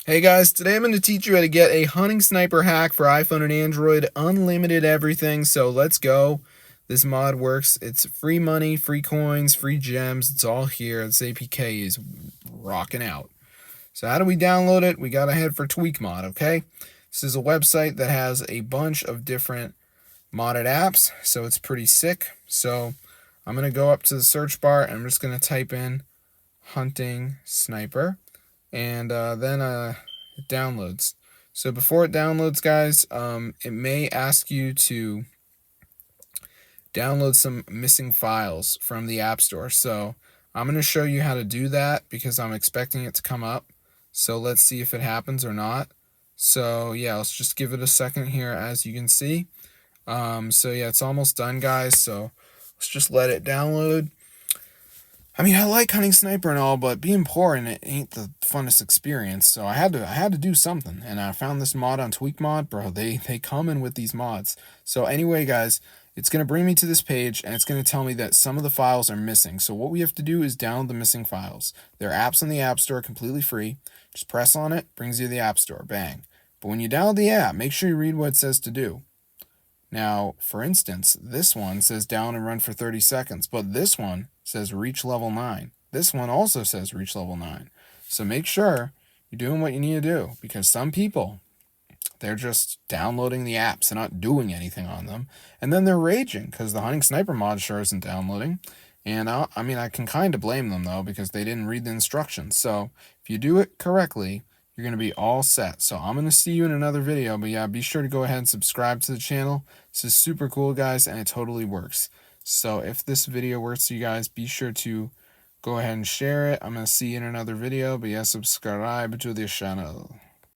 Hey guys, today I'm going to teach you how to get a hunting sniper hack for iPhone and Android, unlimited everything, so let's go. This mod works. It's free money, free coins, free gems. It's all here. This APK is rocking out. So how do we download it? We got to head for TweakMod, okay? This is a website that has a bunch of different modded apps, so it's pretty sick. So I'm going to go up to the search bar and I'm just going to type in hunting sniper, and then it downloads. So before it downloads, guys, it may ask you to download some missing files from the App Store. So I'm going to show you how to do that because I'm expecting it to come up. So let's see if it happens or not. So yeah, let's just give it a second here. As you can see, so yeah, it's almost done, guys. So let's just let it download. I mean, I like hunting sniper and all, but being poor in it ain't the funnest experience. So I had to do something, and I found this mod on TweakMod, bro. They come in with these mods. So anyway, guys, it's gonna bring me to this page, and it's gonna tell me that some of the files are missing. So what we have to do is download the missing files. There are apps in the App Store, completely free. Just press on it, brings you to the App Store, bang. But when you download the app, make sure you read what it says to do. Now, for instance, this one says down and run for 30 seconds, but this one says reach level 9. This one also says reach level 9. So make sure you're doing what you need to do, because some people, they're just downloading the apps and not doing anything on them, and then they're raging because the hunting sniper mod sure isn't downloading. And I mean, I can kind of blame them though, because they didn't read the instructions. So if you do it correctly, you're going to be all set. So I'm going to see you in another video, but yeah, be sure to go ahead and subscribe to the channel. This is super cool, guys, and it totally works. So if this video works for you guys, be sure to go ahead and share it. I'm going to see you in another video, but yeah, subscribe to the channel.